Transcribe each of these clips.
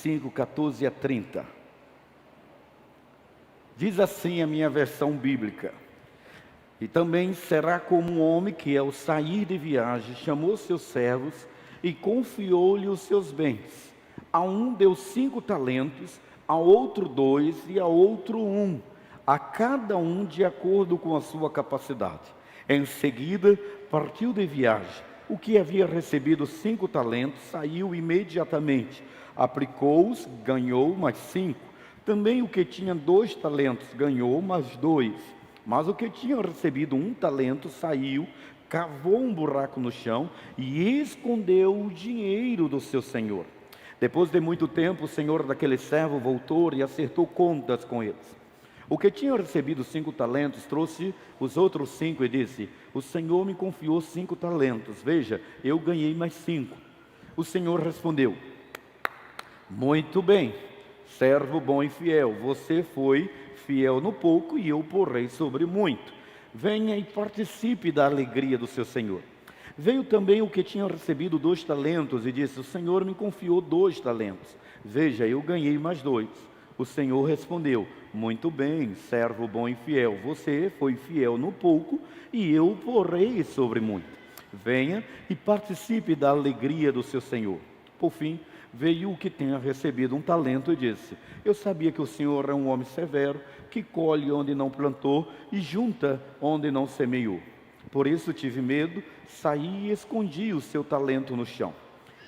25, 14 a 30. Diz assim a minha versão bíblica: e também será como um homem que, ao sair de viagem, chamou seus servos e confiou-lhe os seus bens. A um deu 5 talentos, a outro 2 e a outro 1, a cada um de acordo com a sua capacidade. Em seguida, partiu de viagem. O que havia recebido 5 talentos saiu imediatamente, aplicou-os, ganhou mais 5. Também o que tinha 2 talentos ganhou mais 2. Mas o que tinha recebido 1 talento saiu, cavou um buraco no chão e escondeu o dinheiro do seu senhor. Depois de muito tempo, o senhor daquele servo voltou e acertou contas com eles. O que tinha recebido 5 talentos trouxe os outros 5 e disse: o senhor me confiou 5 talentos, veja, eu ganhei mais 5. O senhor respondeu: muito bem, servo bom e fiel, você foi fiel no pouco e eu porei sobre muito. Venha e participe da alegria do seu senhor. Veio também o que tinha recebido 2 talentos e disse: o senhor me confiou 2 talentos, veja, eu ganhei mais 2. O senhor respondeu: muito bem, servo bom e fiel, você foi fiel no pouco e eu porei sobre muito. Venha e participe da alegria do seu senhor. Por fim, veio o que tinha recebido 1 talento e disse: eu sabia que o senhor é um homem severo, que colhe onde não plantou e junta onde não semeou. Por isso tive medo, saí e escondi o seu talento no chão.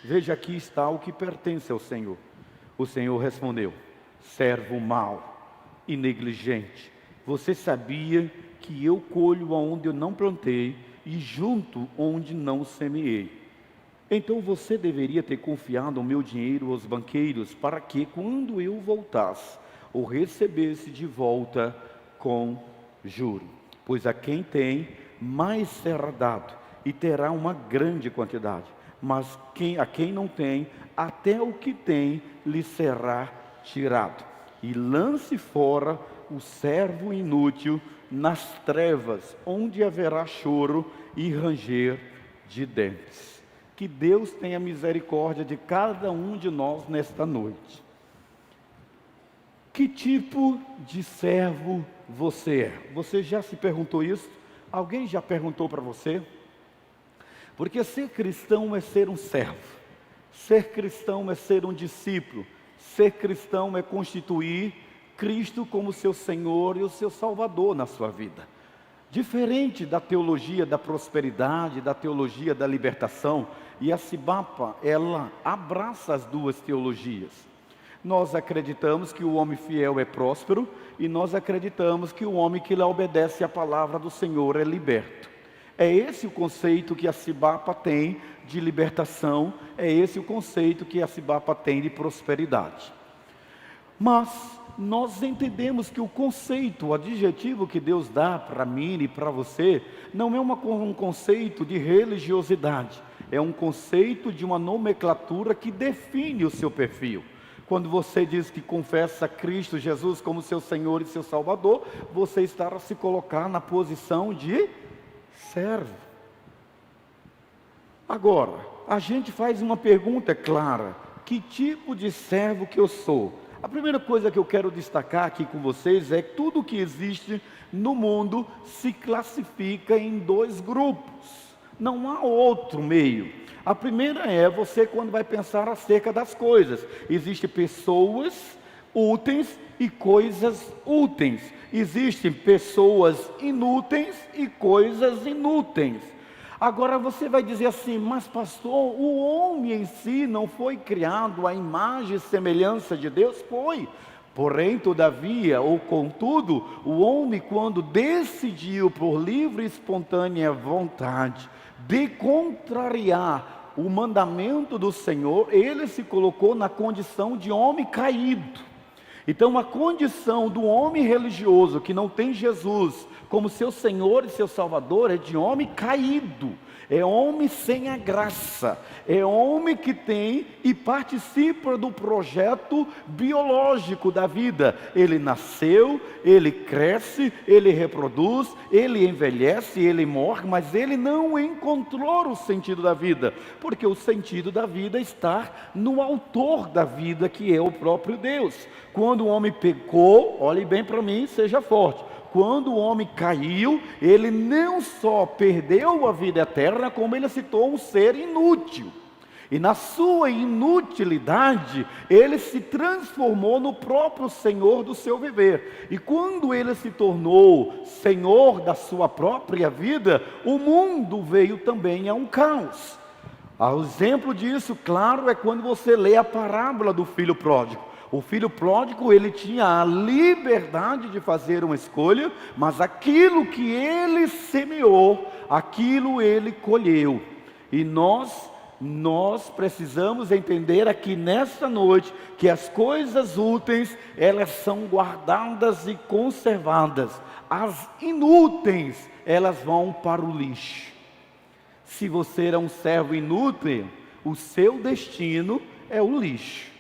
Veja, aqui está o que pertence ao senhor. O senhor respondeu: servo mau e negligente, você sabia que eu colho onde eu não plantei e junto onde não semeei. Então você deveria ter confiado o meu dinheiro aos banqueiros, para que, quando eu voltasse, o recebesse de volta com juro. Pois a quem tem, mais será dado, e terá uma grande quantidade. Mas a quem não tem, até o que tem lhe será tirado. E lance fora o servo inútil nas trevas, onde haverá choro e ranger de dentes. Que Deus tenha misericórdia de cada um de nós nesta noite. Que tipo de servo você é? Você já se perguntou isso? Alguém já perguntou para você? Porque ser cristão é ser um servo. Ser cristão é ser um discípulo. Ser cristão é constituir Cristo como seu Senhor e o seu Salvador na sua vida. Diferente da teologia da prosperidade, da teologia da libertação, e a Cibapa, ela abraça as duas teologias. Nós acreditamos que o homem fiel é próspero, e nós acreditamos que o homem que lhe obedece à palavra do Senhor é liberto. É esse o conceito que a Cibapa tem de libertação, é esse o conceito que a Cibapa tem de prosperidade. Mas nós entendemos que o conceito, o adjetivo que Deus dá para mim e para você, não é um conceito de religiosidade, é um conceito de uma nomenclatura que define o seu perfil. Quando você diz que confessa Cristo Jesus como seu Senhor e seu Salvador, você está a se colocar na posição de servo. Agora, a gente faz uma pergunta clara: que tipo de servo que eu sou? A primeira coisa que eu quero destacar aqui com vocês é que tudo que existe no mundo se classifica em 2 grupos. Não há outro meio. A primeira é você quando vai pensar acerca das coisas. Existem pessoas úteis e coisas úteis. Existem pessoas inúteis e coisas inúteis. Agora você vai dizer assim: mas pastor, o homem em si não foi criado à imagem e semelhança de Deus? Foi. Porém, todavia, ou contudo, o homem, quando decidiu por livre e espontânea vontade de contrariar o mandamento do Senhor, ele se colocou na condição de homem caído. Então a condição do homem religioso que não tem Jesus como seu Senhor e seu Salvador é de homem caído. é homem sem a graça, é homem que tem e participa do projeto biológico da vida. Ele nasceu, ele cresce, ele reproduz, ele envelhece, ele morre, mas ele não encontrou o sentido da vida, porque o sentido da vida está no autor da vida, que é o próprio Deus. Quando o homem pecou, olhe bem para mim, seja forte. Quando o homem caiu, ele não só perdeu a vida eterna, como ele se tornou um ser inútil. E na sua inutilidade, ele se transformou no próprio Senhor do seu viver. E quando ele se tornou Senhor da sua própria vida, o mundo veio também a um caos. O exemplo disso, claro, é quando você lê a parábola do filho pródigo. O filho pródigo, ele tinha a liberdade de fazer uma escolha, mas aquilo que ele semeou, aquilo ele colheu. E nós precisamos entender aqui nesta noite, que as coisas úteis, elas são guardadas e conservadas. As inúteis, elas vão para o lixo. Se você é um servo inútil, o seu destino é o lixo.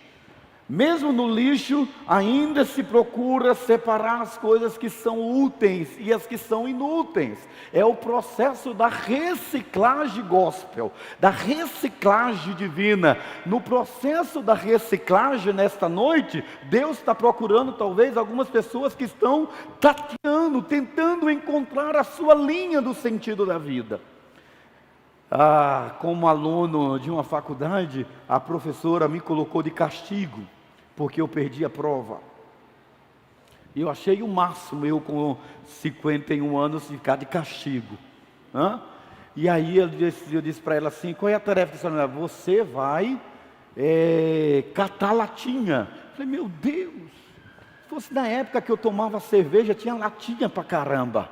Mesmo no lixo, ainda se procura separar as coisas que são úteis e as que são inúteis. É o processo da reciclagem gospel, da reciclagem divina. No processo da reciclagem, nesta noite, Deus está procurando talvez algumas pessoas que estão tateando, tentando encontrar a sua linha do sentido da vida. Como aluno de uma faculdade, a professora me colocou de castigo, porque eu perdi a prova. E eu achei o máximo, eu com 51 anos, ficar de castigo. E aí eu disse para ela assim: qual é a tarefa da senhora? Você vai catar latinha. Eu falei: meu Deus, se fosse na época que eu tomava cerveja, tinha latinha para caramba.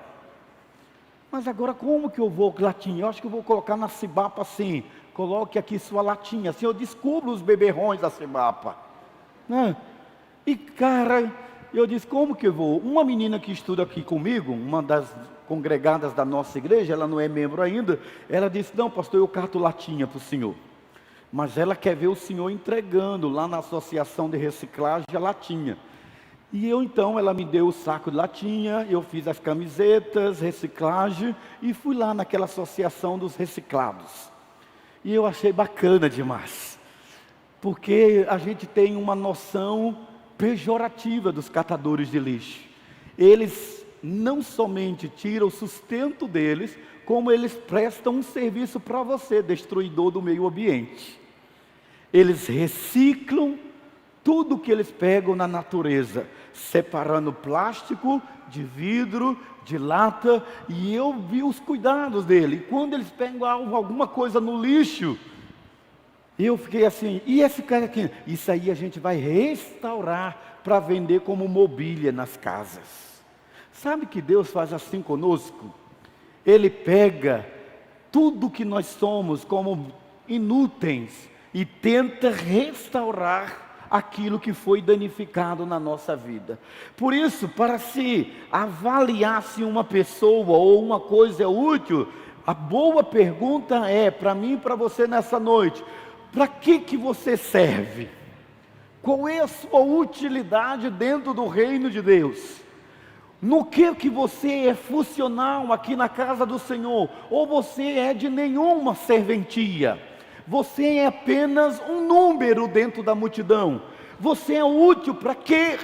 Mas agora como que eu vou latinha? Eu acho que eu vou colocar na Cibapa assim: coloque aqui sua latinha, assim eu descubro os beberrões da Cibapa, né? E cara, eu disse: como que eu vou? Uma menina que estuda aqui comigo, uma das congregadas da nossa igreja, ela não é membro ainda, ela disse: não, pastor, eu cato latinha para o senhor. Mas ela quer ver o senhor entregando lá na associação de reciclagem a latinha. E eu então, ela me deu o saco de latinha, eu fiz as camisetas, reciclagem, e fui lá naquela associação dos reciclados. E eu achei bacana demais, porque a gente tem uma noção pejorativa dos catadores de lixo. Eles não somente tiram o sustento deles, como eles prestam um serviço para você, destruidor do meio ambiente. Eles reciclam tudo que eles pegam na natureza, separando plástico de vidro, de lata, e eu vi os cuidados dele. E quando eles pegam alguma coisa no lixo, eu fiquei assim: e esse cara aqui? Isso aí a gente vai restaurar para vender como mobília nas casas. Sabe que Deus faz assim conosco? Ele pega tudo que nós somos como inúteis e tenta restaurar aquilo que foi danificado na nossa vida. Por isso, para se avaliar se uma pessoa ou uma coisa é útil, a boa pergunta é, para mim e para você nessa noite: para que você serve? Qual é a sua utilidade dentro do reino de Deus? No que você é funcional aqui na casa do Senhor? Ou você é de nenhuma serventia? Você é apenas um número dentro da multidão. Você é útil para quê?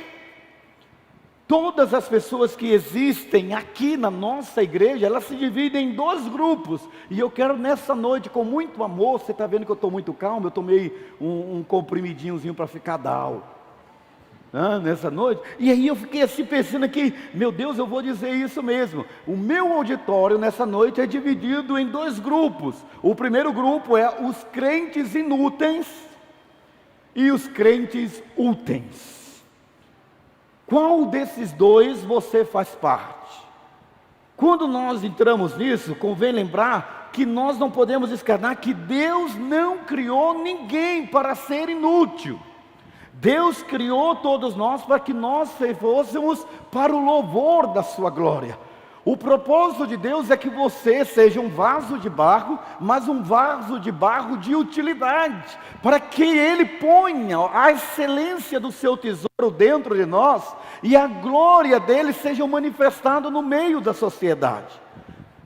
Todas as pessoas que existem aqui na nossa igreja, elas se dividem em dois grupos. E eu quero nessa noite, com muito amor, você está vendo que eu estou muito calmo, eu tomei um comprimidinhozinho para ficar down, nessa noite. E aí eu fiquei assim pensando aqui: meu Deus, eu vou dizer isso mesmo. O meu auditório nessa noite é dividido em dois grupos. O primeiro grupo é os crentes inúteis e os crentes úteis. Qual desses dois você faz parte? Quando nós entramos nisso, convém lembrar que nós não podemos esquecer que Deus não criou ninguém para ser inútil. Deus criou todos nós para que nós fôssemos para o louvor da sua glória. O propósito de Deus é que você seja um vaso de barro, mas um vaso de barro de utilidade, para que Ele ponha a excelência do seu tesouro dentro de nós e a glória dele seja manifestada no meio da sociedade.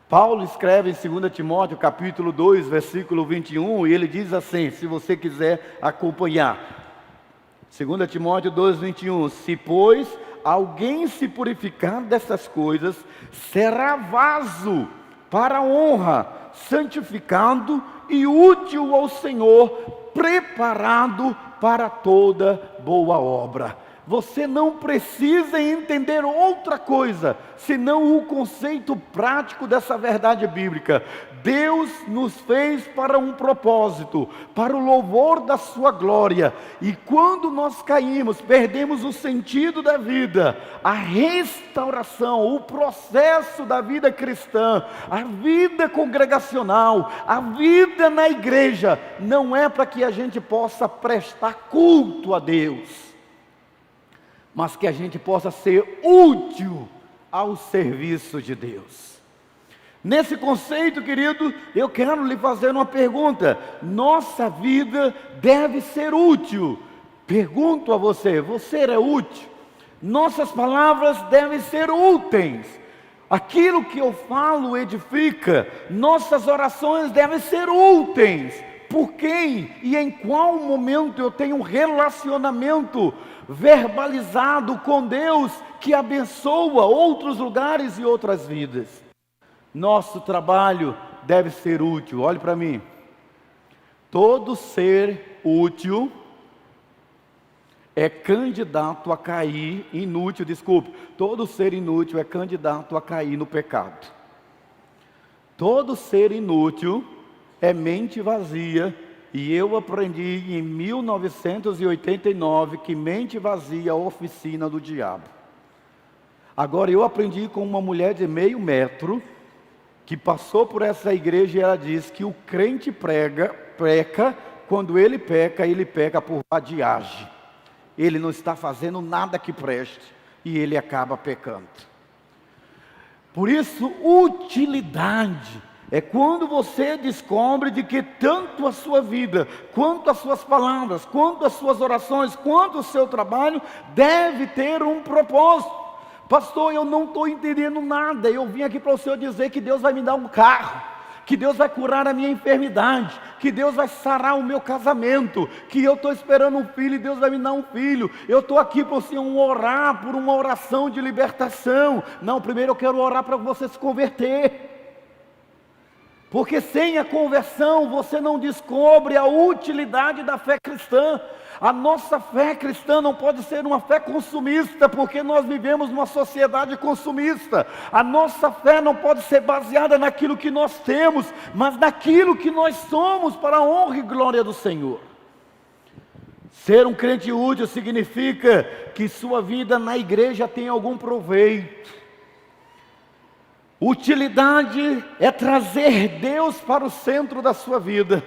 Paulo escreve em 2 Timóteo capítulo 2, versículo 21, e ele diz assim, se você quiser acompanhar. 2 Timóteo 2, 21, se pois alguém se purificar dessas coisas, será vaso para a honra, santificado e útil ao Senhor, preparado para toda boa obra. Você não precisa entender outra coisa, senão o conceito prático dessa verdade bíblica. Deus nos fez para um propósito, para o louvor da sua glória. E quando nós caímos, perdemos o sentido da vida, a restauração, o processo da vida cristã, a vida congregacional, a vida na igreja, não é para que a gente possa prestar culto a Deus, mas que a gente possa ser útil ao serviço de Deus. Nesse conceito, querido, eu quero lhe fazer uma pergunta. Nossa vida deve ser útil. Pergunto a você, você é útil? Nossas palavras devem ser úteis. Aquilo que eu falo edifica. Nossas orações devem ser úteis. Por quem e em qual momento eu tenho um relacionamento verbalizado com Deus que abençoa outros lugares e outras vidas? Nosso trabalho deve ser útil. Olhe para mim. Todo ser útil é candidato a cair, todo ser inútil é candidato a cair no pecado. Todo ser inútil é mente vazia, e eu aprendi em 1989 que mente vazia é a oficina do diabo. Agora eu aprendi com uma mulher de 0,5 metro, que passou por essa igreja e ela diz que o crente peca, quando ele peca por vadiagem. Ele não está fazendo nada que preste, e ele acaba pecando. Por isso, utilidade é quando você descobre de que tanto a sua vida, quanto as suas palavras, quanto as suas orações, quanto o seu trabalho, deve ter um propósito. Pastor, eu não estou entendendo nada. Eu vim aqui para o Senhor dizer que Deus vai me dar um carro, que Deus vai curar a minha enfermidade, que Deus vai sarar o meu casamento, que eu estou esperando um filho e Deus vai me dar um filho. Eu estou aqui para o Senhor orar por uma oração de libertação. Não, primeiro eu quero orar para você se converter. Porque sem a conversão você não descobre a utilidade da fé cristã. A nossa fé cristã não pode ser uma fé consumista, porque nós vivemos numa sociedade consumista. A nossa fé não pode ser baseada naquilo que nós temos, mas naquilo que nós somos, para a honra e glória do Senhor. Ser um crente útil significa que sua vida na igreja tem algum proveito. Utilidade é trazer Deus para o centro da sua vida,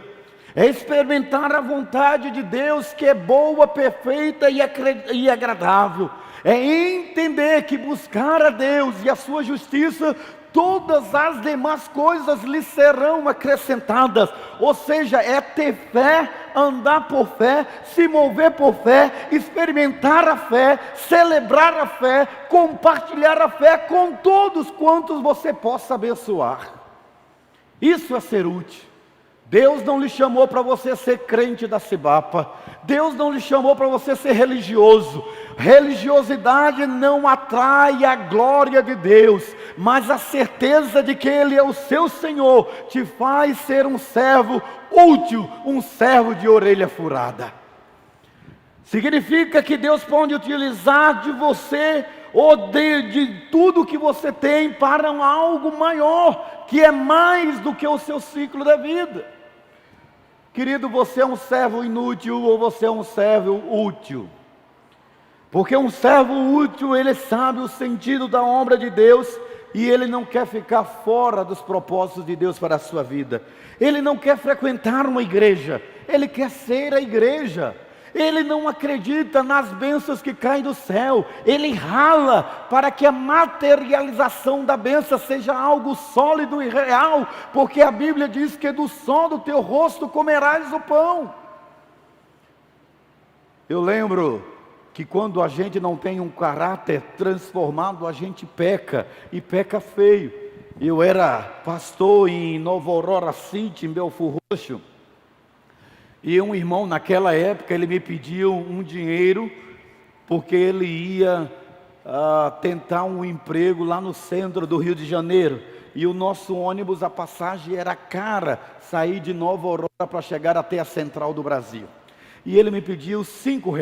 é experimentar a vontade de Deus, que é boa, perfeita e agradável, é entender que buscar a Deus e a sua justiça, todas as demais coisas lhe serão acrescentadas. Ou seja, é ter fé, andar por fé, se mover por fé, experimentar a fé, celebrar a fé, compartilhar a fé com todos quantos você possa abençoar. Isso é ser útil. Deus não lhe chamou para você ser crente da Cibapa. Deus não lhe chamou para você ser religioso. Religiosidade não atrai a glória de Deus, mas a certeza de que Ele é o seu Senhor te faz ser um servo útil, um servo de orelha furada. Significa que Deus pode utilizar de você ou de tudo que você tem para algo maior, que é mais do que o seu ciclo da vida. Querido, você é um servo inútil ou você é um servo útil? Porque um servo útil, ele sabe o sentido da obra de Deus e ele não quer ficar fora dos propósitos de Deus para a sua vida. Ele não quer frequentar uma igreja, ele quer ser a igreja. Ele não acredita nas bênçãos que caem do céu. Ele rala para que a materialização da bênção seja algo sólido e real, porque a Bíblia diz que do sol do teu rosto comerás o pão. Eu lembro que quando a gente não tem um caráter transformado, a gente peca, e peca feio. Eu era pastor em Nova Aurora City, em Belford Roxo, e um irmão naquela época, ele me pediu um dinheiro, porque ele ia tentar um emprego lá no centro do Rio de Janeiro, e o nosso ônibus, a passagem era cara, sair de Nova Aurora para chegar até a central do Brasil, e ele me pediu R$ 5.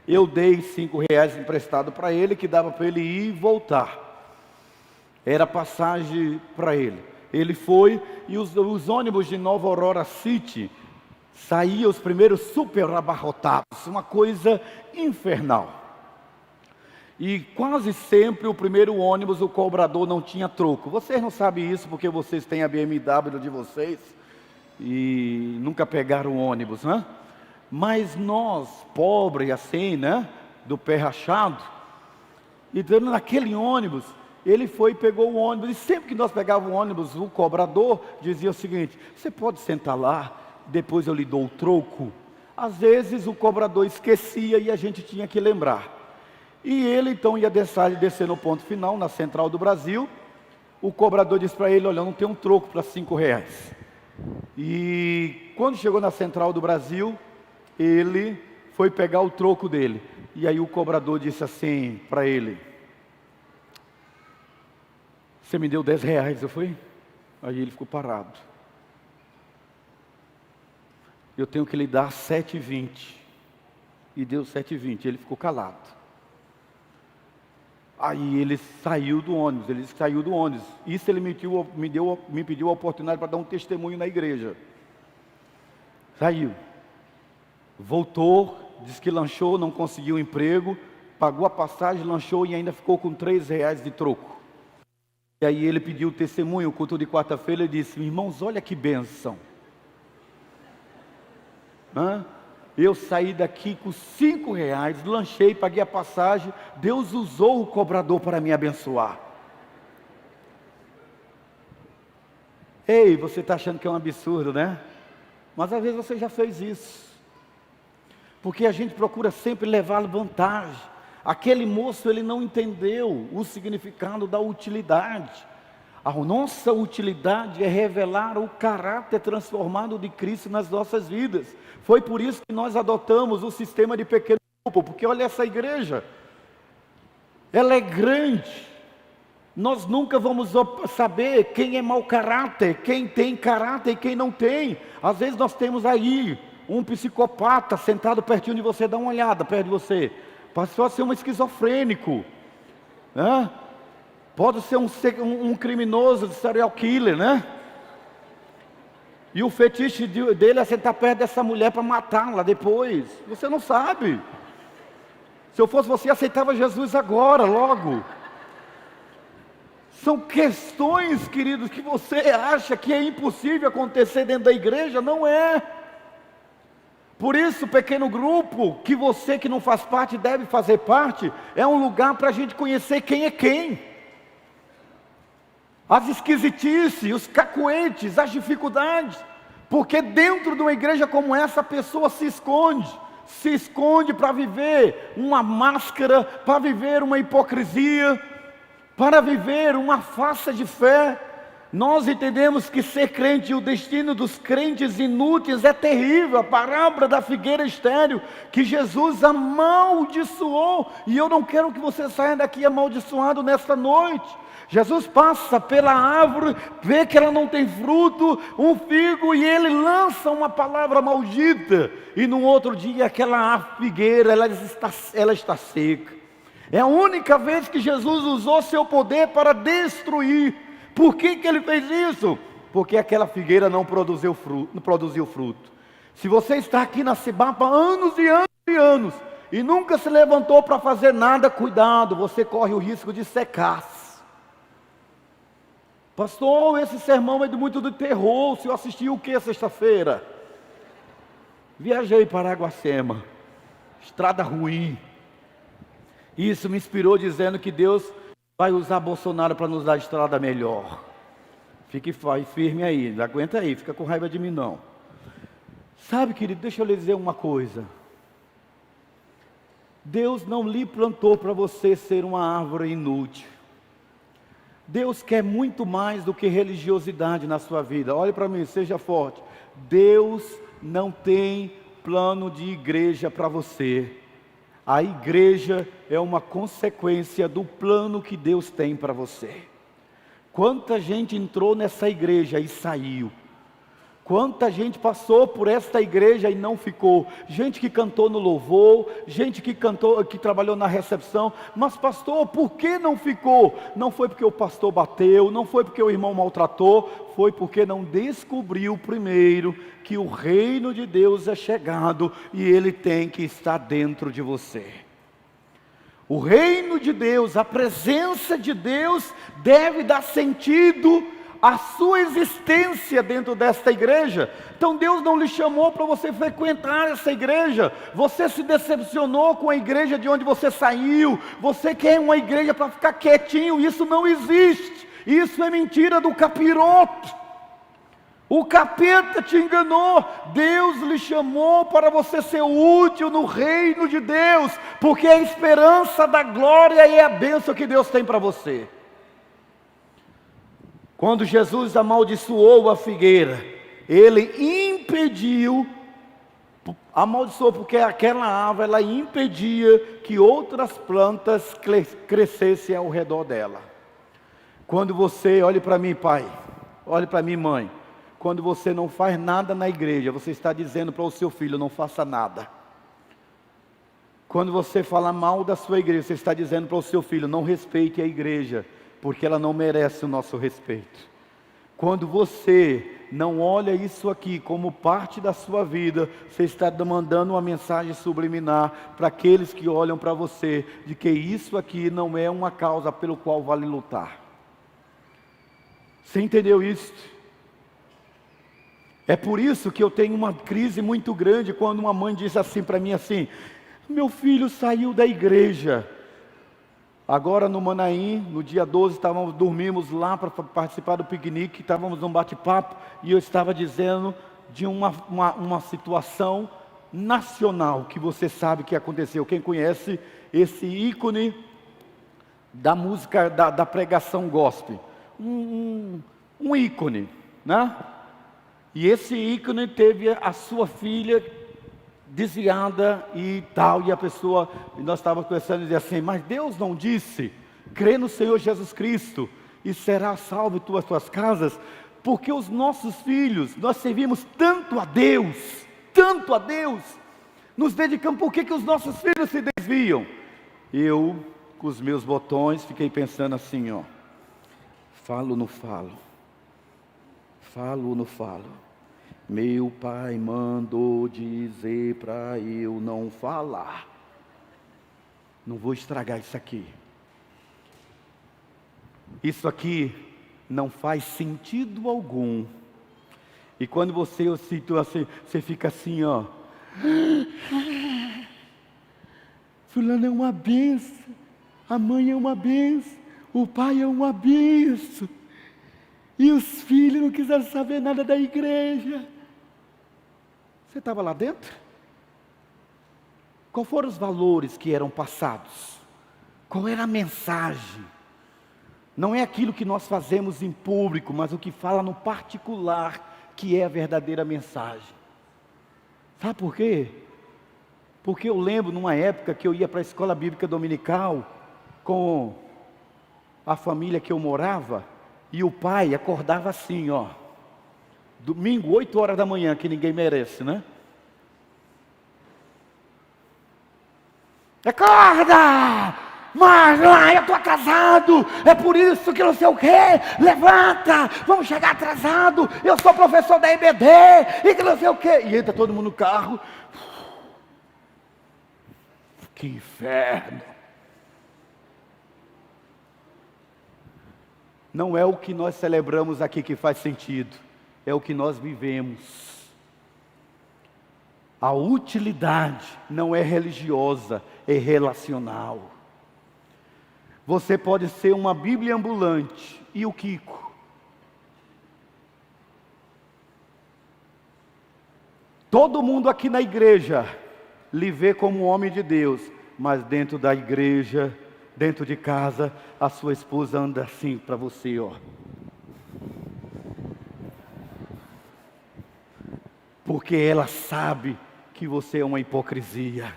Eu dei R$ 5 emprestado para ele, que dava para ele ir e voltar. Era passagem para ele. Ele foi, e os ônibus de Nova Aurora City saíam os primeiros super abarrotados, uma coisa infernal. E quase sempre o primeiro ônibus, o cobrador não tinha troco. Vocês não sabem isso porque vocês têm a BMW de vocês e nunca pegaram o ônibus, né? Mas nós, pobres assim, né, do pé rachado, e naquele ônibus, ele foi e pegou o ônibus, e sempre que nós pegávamos o ônibus, o cobrador dizia o seguinte: você pode sentar lá, depois eu lhe dou o troco. Às vezes o cobrador esquecia e a gente tinha que lembrar. E ele então ia descer no ponto final, na central do Brasil. O cobrador disse para ele: olha, eu não tenho um troco para R$ 5. E quando chegou na central do Brasil, ele foi pegar o troco dele. E aí o cobrador disse assim para ele: você me deu R$ 10, eu fui? Aí ele ficou parado. Eu tenho que lhe dar R$ 7,20. E deu R$ 7,20, ele ficou calado. Aí ele saiu do ônibus, Isso ele me pediu a oportunidade para dar um testemunho na igreja. Saiu. Voltou, disse que lanchou, não conseguiu um emprego, pagou a passagem, lanchou e ainda ficou com R$ 3 de troco. E aí ele pediu o testemunho, o culto de quarta-feira, ele disse: irmãos, olha que bênção. Eu saí daqui com R$ 5, lanchei, paguei a passagem, Deus usou o cobrador para me abençoar. Ei, você está achando que é um absurdo, né? Mas às vezes você já fez isso. Porque a gente procura sempre levar vantagem. Aquele moço, ele não entendeu o significado da utilidade. A nossa utilidade é revelar o caráter transformado de Cristo nas nossas vidas. Foi por isso que nós adotamos o sistema de pequeno grupo, porque olha essa igreja, ela é grande. Nós nunca vamos saber quem é mau caráter, quem tem caráter e quem não tem. Às vezes nós temos aí um psicopata sentado pertinho de você, dá uma olhada perto de você. Pode ser um esquizofrênico, né? Pode ser um criminoso, de serial killer, né? E o fetiche dele é sentar perto dessa mulher para matá-la depois. Você não sabe. Se eu fosse você, aceitava Jesus agora, logo. São questões, queridos, que você acha que é impossível acontecer dentro da igreja, não é. Por isso, pequeno grupo, que você que não faz parte deve fazer parte, é um lugar para a gente conhecer quem é quem. As esquisitices, os cacuetes, as dificuldades. Porque dentro de uma igreja como essa, a pessoa se esconde para viver uma máscara, para viver uma hipocrisia, para viver uma farsa de fé. Nós entendemos que ser crente e o destino dos crentes inúteis é terrível. A parábola da figueira estéril, que Jesus amaldiçoou. E eu não quero que você saia daqui amaldiçoado nesta noite. Jesus passa pela árvore, vê que ela não tem fruto, um figo, e ele lança uma palavra maldita. E no outro dia aquela figueira, ela está seca. É a única vez que Jesus usou seu poder para destruir. Por que ele fez isso? Porque aquela figueira não produziu fruto. Se você está aqui na Cibapa há anos e anos e anos, e nunca se levantou para fazer nada, cuidado, você corre o risco de secar-se. Pastor, esse sermão é muito do terror. Se eu assistir o que sexta-feira? Viajei para Araguacema, estrada ruim. Isso me inspirou dizendo que Deus vai usar Bolsonaro para nos dar estrada melhor. Fique firme aí, aguenta aí, fica com raiva de mim não. Sabe, querido, deixa eu lhe dizer uma coisa. Deus não lhe plantou para você ser uma árvore inútil. Deus quer muito mais do que religiosidade na sua vida. Olhe para mim, seja forte. Deus não tem plano de igreja para você. A igreja é uma consequência do plano que Deus tem para você. Quanta gente entrou nessa igreja e saiu. Quanta gente passou por esta igreja e não ficou. Gente que cantou no louvor, gente que cantou, que trabalhou na recepção. Mas pastor, por que não ficou? Não foi porque o pastor bateu, não foi porque o irmão maltratou, foi porque não descobriu primeiro que o reino de Deus é chegado e ele tem que estar dentro de você. O reino de Deus, a presença de Deus deve dar sentido a sua existência dentro desta igreja. Então Deus não lhe chamou para você frequentar essa igreja. Você se decepcionou com a igreja de onde você saiu. Você quer uma igreja para ficar quietinho. Isso não existe. Isso é mentira do capiroto. O capeta te enganou. Deus lhe chamou para você ser útil no reino de Deus, porque é a esperança da glória e a bênção que Deus tem para você. Quando Jesus amaldiçoou a figueira, ele amaldiçoou porque aquela árvore, ela impedia que outras plantas crescessem ao redor dela. Quando você, olhe para mim pai, olhe para mim mãe, quando você não faz nada na igreja, você está dizendo para o seu filho, não faça nada. Quando você fala mal da sua igreja, você está dizendo para o seu filho, não respeite a igreja, porque ela não merece o nosso respeito. Quando você não olha isso aqui como parte da sua vida, você está mandando uma mensagem subliminar para aqueles que olham para você, de que isso aqui não é uma causa pelo qual vale lutar. Você entendeu isso? É por isso que eu tenho uma crise muito grande quando uma mãe diz assim para mim assim, meu filho saiu da igreja. Agora no Manaim, no dia 12, dormimos lá para participar do piquenique, estávamos num bate-papo, e eu estava dizendo de uma situação nacional, que você sabe que aconteceu. Quem conhece esse ícone da música, da pregação gospel? Um ícone, né? E esse ícone teve a sua filha desviada e tal, e a pessoa, nós estávamos conversando e dizia assim, mas Deus não disse, crê no Senhor Jesus Cristo e será salvo tu as tuas casas, porque os nossos filhos, nós servimos tanto a Deus, nos dedicamos, por que os nossos filhos se desviam? Eu, com os meus botões, fiquei pensando assim, ó, falo ou não falo? Falo ou não falo? Meu pai mandou dizer para eu não falar. Não vou estragar isso aqui. Isso aqui não faz sentido algum. E quando você assim, você fica assim, ó. Fulano é uma benção. A mãe é uma benção. O pai é uma benção. E os filhos não quiseram saber nada da igreja. Você estava lá dentro? Qual foram os valores que eram passados? Qual era a mensagem? Não é aquilo que nós fazemos em público, mas o que fala no particular, que é a verdadeira mensagem. Sabe por quê? Porque eu lembro numa época que eu ia para a escola bíblica dominical com a família que eu morava, e o pai acordava assim, ó. Domingo, 8 horas da manhã, que ninguém merece, né? Acorda! Mas lá eu estou atrasado, é por isso que não sei o quê, levanta, vamos chegar atrasado, eu sou professor da EBD, e que não sei o quê. E entra todo mundo no carro. Que inferno! Não é o que nós celebramos aqui que faz sentido. É o que nós vivemos. A utilidade não é religiosa, é relacional. Você pode ser uma Bíblia ambulante. E o Kiko? Todo mundo aqui na igreja lhe vê como um homem de Deus, mas dentro da igreja, dentro de casa, a sua esposa anda assim para você, ó. Porque ela sabe que você é uma hipocrisia.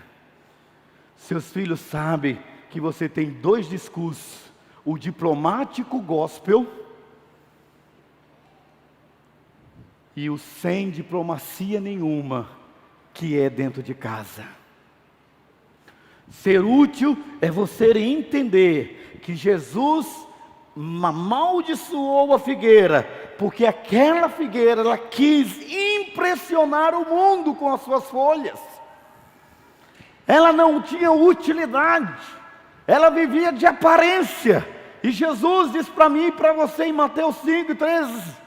Seus filhos sabem que você tem dois discursos: o diplomático gospel e o sem diplomacia nenhuma, que é dentro de casa. Ser útil é você entender que Jesus amaldiçoou a figueira, porque aquela figueira, ela quis impressionar o mundo com as suas folhas. Ela não tinha utilidade, ela vivia de aparência. E Jesus diz para mim e para você em Mateus 5:13,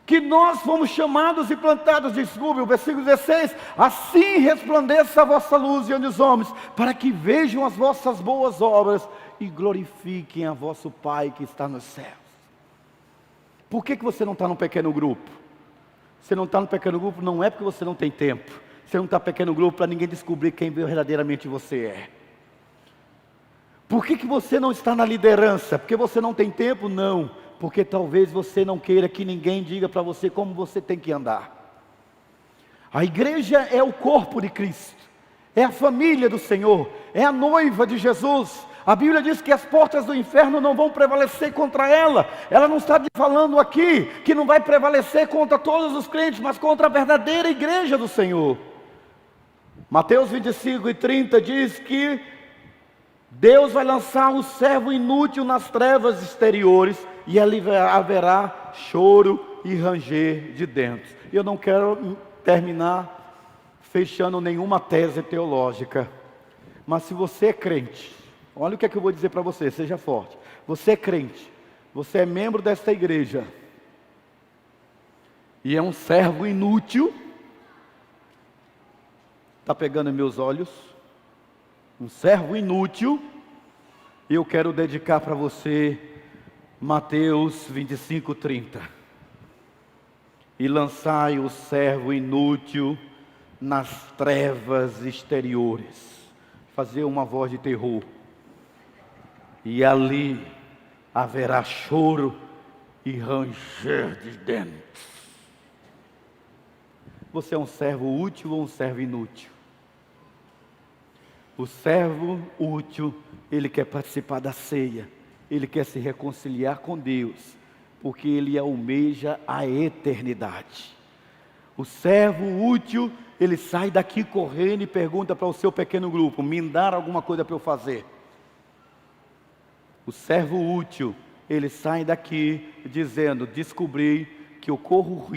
que nós fomos chamados e plantados, desculpe, o versículo 16, assim resplandeça a vossa luz diante dos homens, para que vejam as vossas boas obras e glorifiquem a vosso Pai que está nos céus. Por que você não está num pequeno grupo? Você não está no pequeno grupo não é porque você não tem tempo. Você não está no pequeno grupo para ninguém descobrir quem verdadeiramente você é. Por que você não está na liderança? Porque você não tem tempo? Não. Porque talvez você não queira que ninguém diga para você como você tem que andar. A igreja é o corpo de Cristo, é a família do Senhor, é a noiva de Jesus. A Bíblia diz que as portas do inferno não vão prevalecer contra ela. Ela não está falando aqui que não vai prevalecer contra todos os crentes, mas contra a verdadeira igreja do Senhor. Mateus 25:30 diz que Deus vai lançar um servo inútil nas trevas exteriores, e ali haverá choro e ranger de dentes. Eu não quero terminar fechando nenhuma tese teológica, mas se você é crente, olha o que é que eu vou dizer para você, seja forte. Você é crente, você é membro desta igreja, e é um servo inútil. Está pegando em meus olhos? Um servo inútil. Eu quero dedicar para você Mateus 25:30. E lançai o servo inútil nas trevas exteriores. Fazer uma voz de terror. E ali haverá choro e ranger de dentes. Você é um servo útil ou um servo inútil? O servo útil, ele quer participar da ceia, ele quer se reconciliar com Deus, porque ele almeja a eternidade. O servo útil, ele sai daqui correndo e pergunta para o seu pequeno grupo: me dar alguma coisa para eu fazer? O servo útil, ele sai daqui dizendo: descobri que eu corro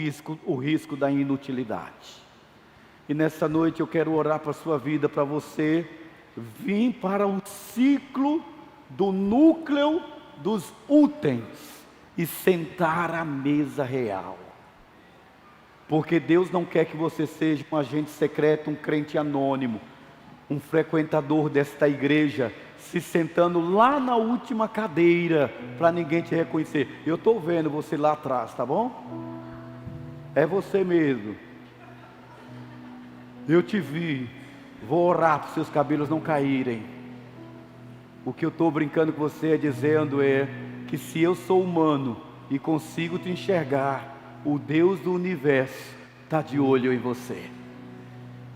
o risco da inutilidade. E nessa noite eu quero orar para a sua vida, para você vir para o ciclo do núcleo dos úteis e sentar à mesa real. Porque Deus não quer que você seja um agente secreto, um crente anônimo, um frequentador desta igreja, se sentando lá na última cadeira, para ninguém te reconhecer. Eu estou vendo você lá atrás, tá bom? É você mesmo. Eu te vi. Vou orar para os seus cabelos não caírem. O que eu estou brincando com você dizendo é que se eu sou humano e consigo te enxergar, o Deus do universo está de olho em você.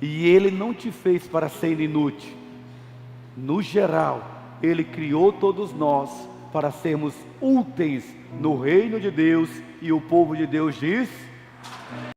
E Ele não te fez para ser inútil. No geral, Ele criou todos nós para sermos úteis no reino de Deus. E o povo de Deus diz: